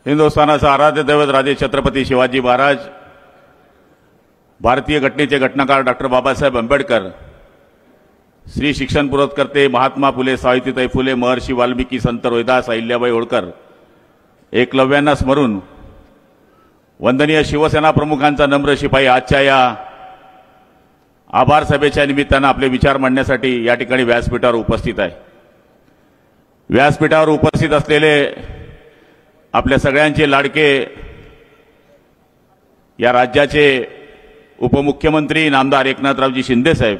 हिंदुस्थानाचा आराध्य दैवत राजे छत्रपती शिवाजी महाराज, भारतीय घटनेचे घटनाकार डॉक्टर बाबासाहेब आंबेडकर, श्री शिक्षण पुरस्कर्ते महात्मा फुले सावित्रीबाई फुले, महर्षी वाल्मिकी, संत रोहिदास, अहिल्याबाई होळकर, एकलव्यांना स्मरून वंदनीय शिवसेना प्रमुखांचा नम्र शिपाई आजच्या या आभार सभेच्या निमित्तानं आपले विचार मांडण्यासाठी या ठिकाणी व्यासपीठावर उपस्थित आहे। व्यासपीठावर उपस्थित असलेले आपल्या सगळ्यांचे लाडके या राज्याचे उपमुख्यमंत्री नामदार एकनाथरावजी शिंदे साहेब,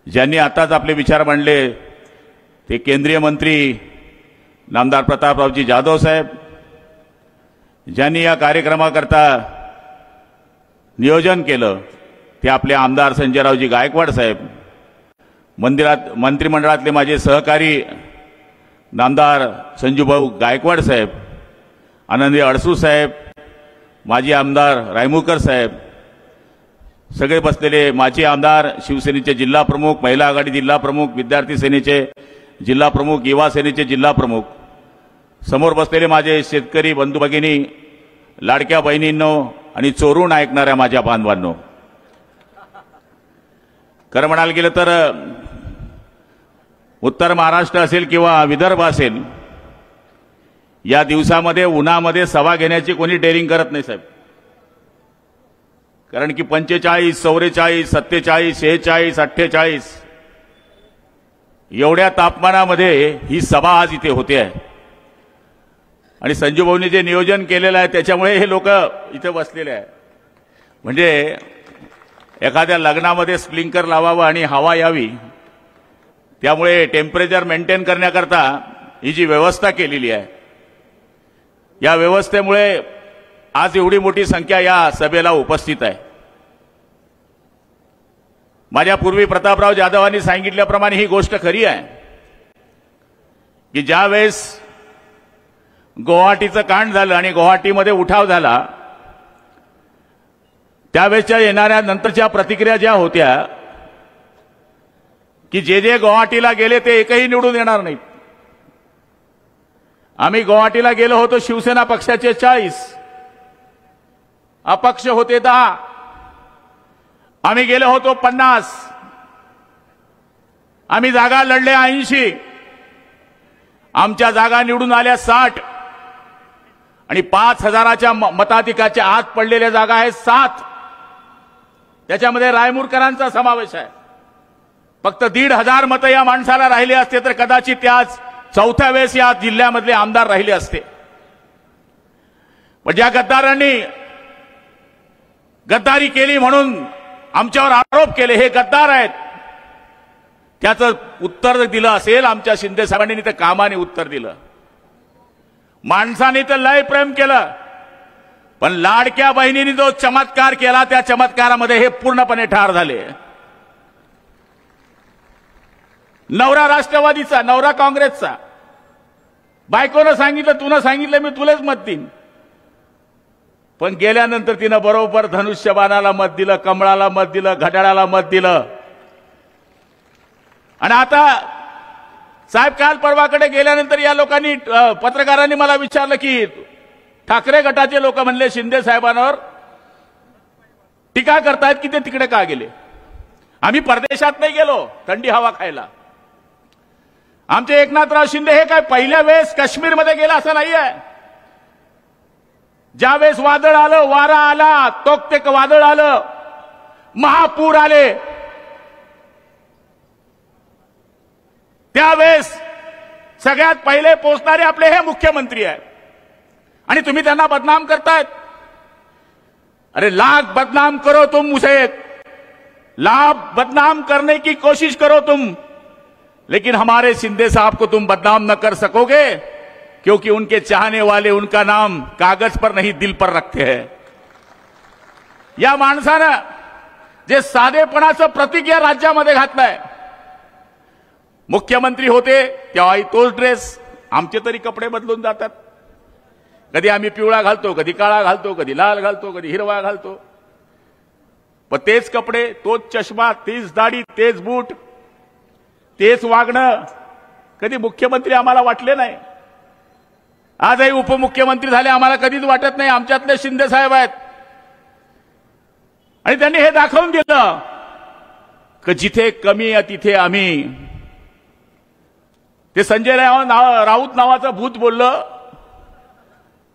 ज्यांनी आताच आपले विचार मांडले, ते केंद्रीय मंत्री नामदार प्रतापरावजी जाधव साहेब, ज्यांनी या कार्यक्रमाकरता नियोजन केलं, ते आपले आमदार संजयरावजी गायकवाड साहेब, मंत्रिमंडळातले माझे सहकारी नामदार संजूभाऊ गायकवाड साहेब, आनंदी अडसू साहेब, माजी आमदार रायमुकर साहेब, सगळे बसलेले माजी आमदार, शिवसेनेचे जिल्हा प्रमुख, महिला आघाडी जिल्हा प्रमुख, विद्यार्थी सेनेचे जिल्हा प्रमुख, युवा सेनेचे जिल्हा प्रमुख, समोर बसलेले माझे शेतकरी बंधू भगिनी, लाडक्या बहिणींनो आणि चोरून ऐकणाऱ्या माझ्या बांधवांनो, खरं म्हणायला गेलं तर उत्तर महाराष्ट्र असेल किंवा विदर्भ असेल, या दिवसामध्ये उन्हामध्ये सभा घेण्याची कोणी डेअरिंग करत नाही साहेब। कारण की 45, 44, 47, 46, 48 एवढ्या तापमानामध्ये ही सभा आज इथे होते आहे। आणि संजू भाऊंनी जे नियोजन केलेलं आहे त्याच्यामुळे हे लोक इथे बसलेले आहे। म्हणजे एखाद्या लग्नामध्ये स्प्रिंकलर लावावं आणि हवा यावी, त्यामुळे टेम्परेचर मेंटेन करण्याकरता ही जी व्यवस्था केलेली आहे, या व्यवस्थेमुळे आज एवढी मोठी संख्या या सभेला उपस्थित आहे। माझ्या पूर्वी प्रतापराव जाधवांनी सांगितल्याप्रमाणे ही गोष्ट खरी आहे की ज्यावेळेस गुवाहाटीचं कांड झालं आणि गुवाहाटीमध्ये उठाव झाला, त्यावेळेसच्या येणाऱ्या नंतरच्या प्रतिक्रिया ज्या होत्या की जे गुवाहाटीला गेले ते एकही निवडून येणार नाहीत। आम्ही गुवाहाटीला गेलो होतो, शिवसेना पक्षाचे 40, अपक्ष होते 10, आम्ही गेलो होतो 50, आम्ही जागा लढल्या 80, आमच्या जागा निवडून आल्या 60 आणि 5000च्या मताधिकाच्या आत पडलेल्या जागा आहेत 7, त्याच्यामध्ये रायमुरकरांचा समावेश आहे। फक्त 1,500 मतं या माणसाला राहिले असते तर कदाचित त्याच चौथ्या वेळेस या जिल्ह्यामधले आमदार राहिले असते। पण ज्या गद्दारांनी गद्दारी केली म्हणून आमच्यावर आरोप केले, हे गद्दार आहेत, त्याचं उत्तर दिलं असेल आमच्या शिंदे साहेबांनी, तर कामाने उत्तर दिलं। माणसाने तर लय प्रेम केलं, पण लाडक्या बहिणींनी जो चमत्कार केला त्या चमत्कारामध्ये हे पूर्णपणे ठार झाले। नवरा राष्ट्रवादीचा, नवरा काँग्रेसचा, बायकोनं सांगितलं, तुनं सांगितलं मी तुलाच मत देईन, पण गेल्यानंतर तिनं बरोबर धनुष्यबाणाला मत दिलं, कमळाला मत दिलं, घड्याळाला मत दिलं। आणि आता साहेब काल परवाकडे गेल्यानंतर या लोकांनी, पत्रकारांनी मला विचारलं की ठाकरे गटाचे लोक म्हणले शिंदे साहेबांवर टीका करतायत की ते तिकडे का गेले। आम्ही परदेशात नाही गेलो थंडी हवा खायला। आमचे एकनाथराव शिंदे हे काय पहिल्या वेळेस काश्मीरमध्ये गेला असं नाही आहे। ज्यावेळेस वादळ आलं, वारा आला, तोक्तेक वादळ आलं, महापूर आले, त्यावेळेस सगळ्यात पहिले पोहोचणारे आपले हे मुख्यमंत्री आहेत आणि तुम्ही त्यांना बदनाम करतायत। अरे लाख बदनाम करो तुम मुझे, लाख बदनाम करने की कोशिश करो तुम, लेकिन हमारे शिंदे साहब को तुम बदनाम न कर सकोगे, क्योंकि उनके चाहने वाले उनका नाम कागज पर नहीं दिल पर रखते हैं। या माणसानं जे साधेपणाचं प्रतीक या राज्यामध्ये घातलंय, मुख्यमंत्री होते तेव्हाही तोच ड्रेस, आमचे तरी कपडे बदलून जातात, कधी आम्ही पिवळा घालतो, कधी काळा घालतो, कधी लाल घालतो, कधी हिरवा घालतो, पण तेच कपडे, तोच चष्मा, तीच दाढी, तेच बूट, तेच वागणं, कधी मुख्यमंत्री आम्हाला वाटले नाही। आजही उपमुख्यमंत्री झाले, आम्हाला कधीच वाटत नाही आमच्यातले शिंदे साहेब आहेत. आणि त्यांनी हे दाखवून दिलं की जिथे कमी आहे तिथे आम्ही. ते संजय राऊत नावाचं भूत बोललं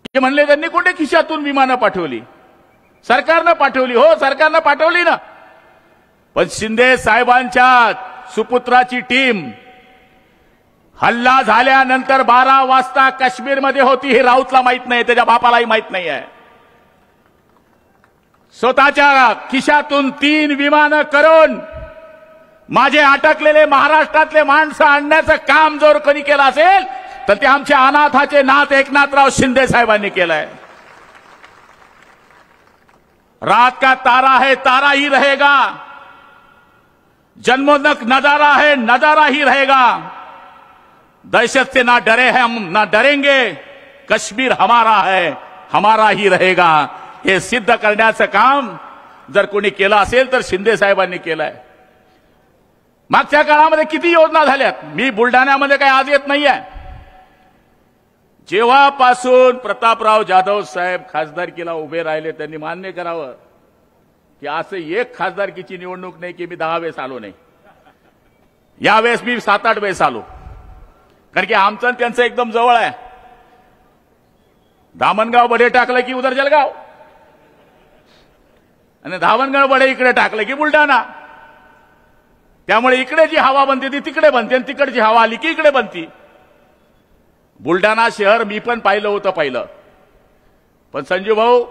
की म्हणले त्यांनी कुठे खिशातून विमानं पाठवली, सरकारनं पाठवली. हो, सरकारनं पाठवली ना, पण शिंदे साहेबांच्या सुपुत्राची टीम हल्ला झाल्यानंतर 12 वाजता काश्मीरमध्ये होती. हे राऊतला माहित नाही, त्याच्या बापालाही माहित नाही आहे. स्वतःच्या खिशातून 3 विमानं करून माझे अटकलेले महाराष्ट्रातले माणसं आणण्याचं काम जर कोणी केलं असेल तर ते आमच्या अनाथाचे नाथ एकनाथराव शिंदे साहेबांनी केलंय. रात का तारा है तारा ही रहेगा, जन्मोन्नत नजारा है नजारा ही रहेगा. दहशत से ना डरे हैं हम, ना डरेंगे. कश्मीर हमारा है, हमारा ही रहेगा. हे सिद्ध करण्याचं काम जर कोणी केलं असेल तर शिंदे साहेबांनी केलंय. मागच्या काळामध्ये किती योजना झाल्यात. मी बुलढाण्यामध्ये काही आज येत नाहीये. जेव्हापासून प्रतापराव जाधव साहेब खासदारकीला उभे राहिले त्यांनी मान्य करावं की असं एक खासदारकीची निवडणूक नाही की मी 10 वेळेस आलो नाही. यावेळेस मी 7-8 वेळेस आलो, कारण की आमचं त्यांचं एकदम जवळ आहे. धामणगाव बडे टाकलं की उधर जळगाव, आणि धामणगाव बडे इकडे टाकलं की बुलढाणा. त्यामुळे इकडे जी हवा बनते ती तिकडे बनते, आणि तिकडची हवा आली की इकडे बनती. बुलढाणा शहर मी पण पाहिलं होतं पहिलं. पण संजू भाऊ,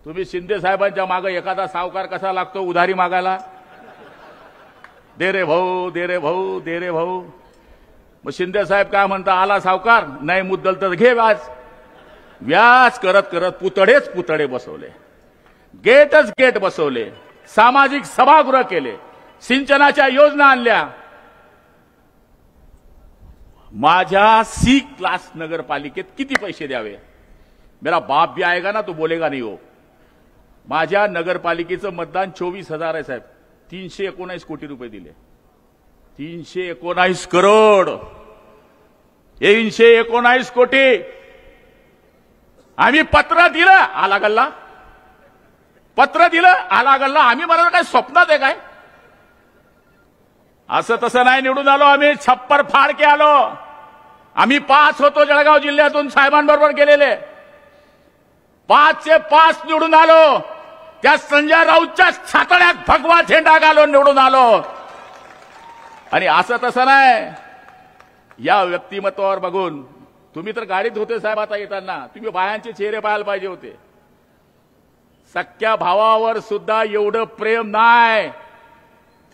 तुम्ही शिंदे साहेबांच्या मागे एखादा सावकार कसा लागतो उधारी मागायला, दे रे भाऊ, दे रे भाऊ, दे रे भाऊ. मग शिंदे साहेब काय म्हणता, आला सावकार, नाही मुद्दल तर घे व्याज. व्याज करत करत पुतळेच पुतळे बसवले, गेटच गेट बसवले, सामाजिक सभागृह केले, सिंचनाच्या योजना आणल्या. माझ्या सी क्लास नगरपालिकेत किती पैसे द्यावे, मेरा बाप भी आएगा ना तो बोलेगा नहीं हो. माझ्या नगरपालिकेचं मतदान 24,000 आहे साहेब. 319 कोटी रुपये दिले. 319 करोड, 319 कोटी. आम्ही पत्र दिलं, आला गल्ला. पत्र दिलं, आला गल्ला. आम्ही मला काय स्वप्नात आहे काय? असं तसं नाही निवडून आलो आम्ही, छप्पर फाड के आलो. आम्ही 5 होतो जळगाव जिल्ह्यातून साहेबांबरोबर गेलेले. 5चे 5 निवडून आलो. त्या संजय राऊतच्या छातड्यात भगवा झेंडा घालून निवडून आलो. आणि असं तसं नाही, या व्यक्तिमत्वावर बघून. तुम्ही तर गाडीत होते साहेब आता येताना, तुम्ही बायांचे चेहरे पाहायला पाहिजे होते. सख्या भावावर सुद्धा एवढं प्रेम नाही,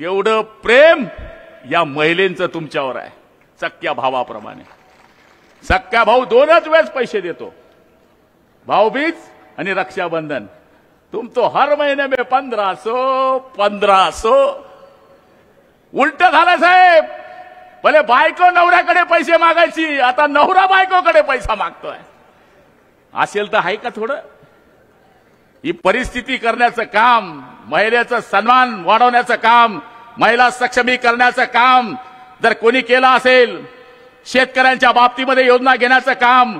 तेवढं प्रेम या महिलेंचं तुमच्यावर आहे. सख्या भावाप्रमाणे. सख्या भाऊ 2च वेळेस पैसे देतो, भाऊबीज आणि रक्षाबंधन. तुम तो हर महीने में 1500 उलट झालं साहेब. भले बायको नवऱ्याकडे पैसे मागायची, आता नवरा बायकोकडे पैसा मागतोय. असेल तर आहे का थोडं? ही परिस्थिती करण्याचं काम, महिलेचा सन्मान वाढवण्याचं काम, महिला सक्षमीकरणाचं काम जर कोणी केलं असेल, शेतकऱ्यांच्या बाबतीमध्ये योजना घेण्याचं काम,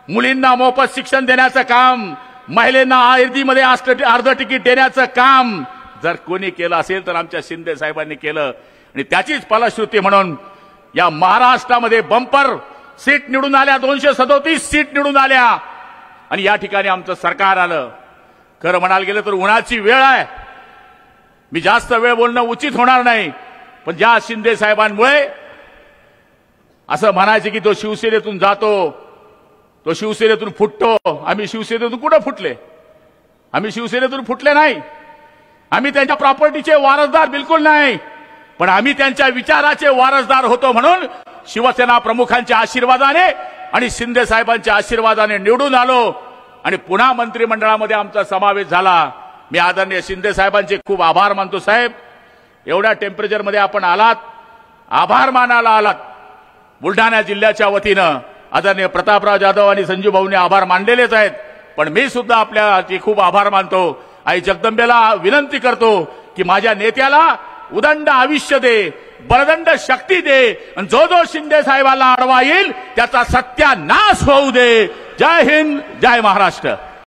मुलींना मोफत शिक्षण देण्याचं काम, महिलांना आरडीमध्ये अर्ध तिकीट देण्याचं काम जर कोणी केलं असेल तर आमच्या शिंदे साहेबांनी केलं. आणि त्याचीच फलश्रुती म्हणून या महाराष्ट्रामध्ये बंपर सीट निवडून आल्या, 237 सीट निवडून आल्या. आणि या ठिकाणी आमचं सरकार आलं. खरं म्हणायला गेलं तर उन्हाची वेळ आहे, मी जास्त वेळ बोलणं उचित होणार नाही. पण ज्या शिंदे साहेबांमुळे असं म्हणायचं की तो शिवसेनेतून जातो, तो शिवसेनेतून फुटतो. आम्ही शिवसेनेतून कुठं फुटले? आम्ही शिवसेनेतून फुटले नाही. आम्ही त्यांच्या प्रॉपर्टीचे वारसदार बिलकुल नाही, पण आम्ही त्यांच्या विचाराचे वारसदार होतो. म्हणून शिवसेना प्रमुखांच्या आशीर्वादाने आणि शिंदे साहेबांच्या आशीर्वादाने निवडून आलो आणि पुन्हा मंत्रिमंडळामध्ये आमचा समावेश झाला. मी आदरणीय शिंदे साहेबांचे खूप आभार मानतो. साहेब, एवढ्या टेम्परेचरमध्ये आपण आलात, आभार मानायला आलात. बुलढाणा जिल्ह्याच्या वतीनं आदरणीय प्रतापराव जाधव आणि संजू भाऊंनी आभार मानलेलेच आहेत, पण मी सुद्धा आपल्याचे खूप आभार मानतो. आई जगदंबेला विनंती करतो की माझ्या नेत्याला उदंड आयुष्य दे, बलदंड शक्ती दे आणि जो शिंदे साहेबांना अडवा येईल त्याचा सत्यानाश होऊ दे. जय हिंद, जय महाराष्ट्र.